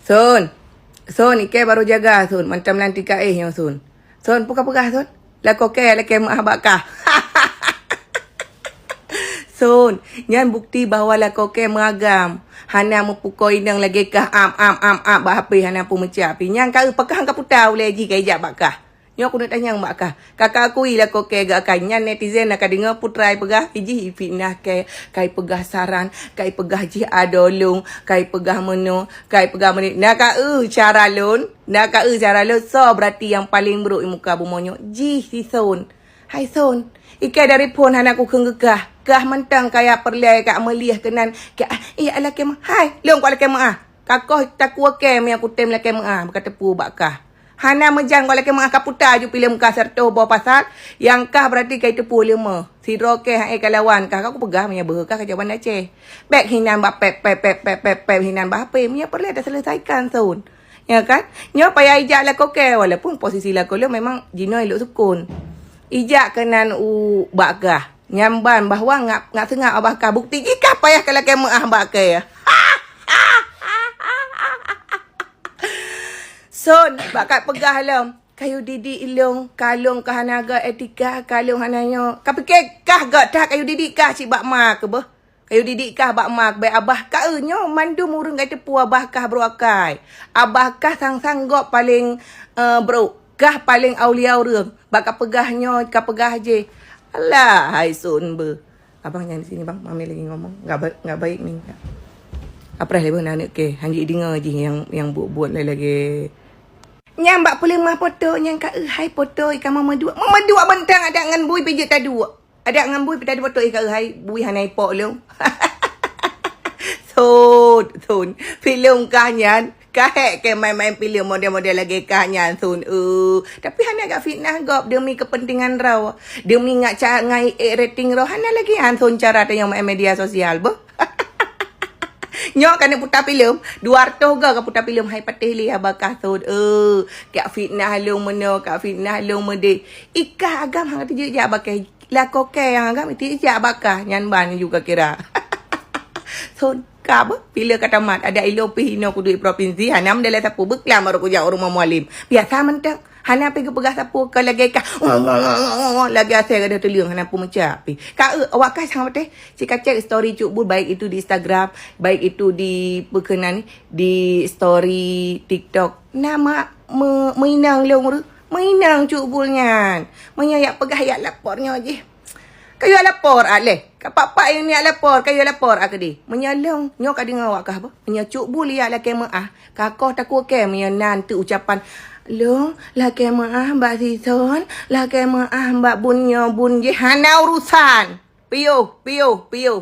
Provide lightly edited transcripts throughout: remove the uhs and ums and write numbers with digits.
Sun. Sun, Ike baru jaga, Sun. Macam nanti yang Sun. Sun, pegah-pegah, Sun. Lako ke, laki mak bakah. Sun, nyan bukti bahawa lako ke meragam. Hana mempukoi nang lagi kah am bahapi hana pun mecapi. Nyan kau pekah hang kaputau lagi ke ijak bakah. Nyo aku nak tanya mbak kah. Kakak aku ila ko ke gak kanyan netizen nak dengar putrai pegah iji fitnah ke kai pegah saran, kai pegah ji adolung, kai pegah menu, kai pegah menit. Nak cara lun, nak cara lun. So berarti yang paling buruk di muka bumonyo ji si Sun. Hai Sun, ikai dari pun hana aku kengegah. Kah mentang kaya perliai kak meliah kenan. Kak ala kema. Hai, leong ko ala kema. Kakoh takua kem yang aku tem la kema. Berkata pu bakah. Hana mejang kalau kemah kaputa ju pilih muka serta bawa pasal yang kah berarti kai tepu lima si roke hai kalawan kah aku pegah punya berkah kajaban Aceh back hinan ba pep hinan ba apa punya perlu ada selesaikan Sun ya kan nyo payah ijak lah koke walaupun posisi lah kolo memang jino elok sukun ijak kenan bakah nyamban bahawa ngak sengak abah bukti ikah payah kalau kemah bakah ya. Sun, bakat pegah lang. Kayu didik ilong, kalung kahanaga etika, kalung hananyo. Kapikir kah gak dah kayu didik kah cik bak mak ke bah? Kayu didik kah bak mak baik abah kah nyo mandu murung gai tepu abah kah beruakai. Abah kah sang gok paling bro, kah paling aulia urang. Bakat pegahnya, kah pegah je. Alah, hai Sun ber. Abang jangan di sini bang, mami lagi ngomong. Enggak baik ni. Apa dah lepas nak ke? Hanji dengar je yang buat lagi. Nyambak boleh mah foto yang kak hai foto ikan mama dua bentang ada ngan bui pijak tak dua ada ngan bui pijak foto ikan hai bui hanai pok lu Sun film kanyan kahek ke main-main film model-model lagi kanyan Sun tapi hana agak fitnah gop demi kepentingan raw demi ngak ngai rating raw hana lagi Sun cara tu yang main media sosial boh Nyok kena putar filem 200 ke putar filem hai patih li abakah Sun kak fitnah long meno kak fitnah long mede ikah agam hang tije je abakah lako ke yang agam tije je abakah nyan ban juga kira Sun ka apa bila kata mat ada ILOP hino ku duit provinsi hanam dalam sapu beklam baru ku jauh rumah mualim biasa mentak hana pergi pegah sapu ke lagi kah lagi asal ada tuliang hana pun mecapi kak awak kah sangat teh cik cek story cuk bul baik itu di Instagram baik itu di berkenan di story TikTok nama mainang leung mainang cuk bulnya menyayak pegah yak lapornya je kayu lapor aleh kapak yang ni lapor kayu lapor akadi menyalong nyo ka dengar awak kah apa menyacuk bul ya la kemaah kakoh takut ke menyan tu ucapan Long, lah kemaah Mbak Sison, lah kemaah Mbak Bunyo bun je hana urusan. Piu.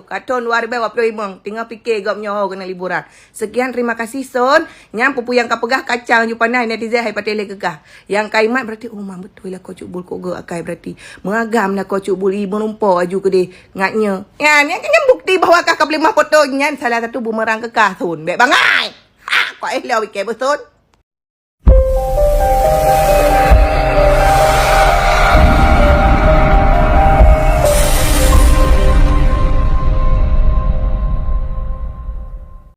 Katon luar biasa wapi imong. Tinggal fikir gop nyoho kena liburan. Sekian terima kasih Son. Nyam pupu yang kapegah kacang ju pandai netizen hai patele kekah. Yang kaimat berarti mang betul lah kau cubul kau ge akai berarti. Mengagam lah kau cubul ibu numpo aju ke de ngatnya. Yan bukti bahawa kakak boleh mah foto nyan salah satu bumerang kekah Son. Baik bangai. Ha, kau elah wike betul.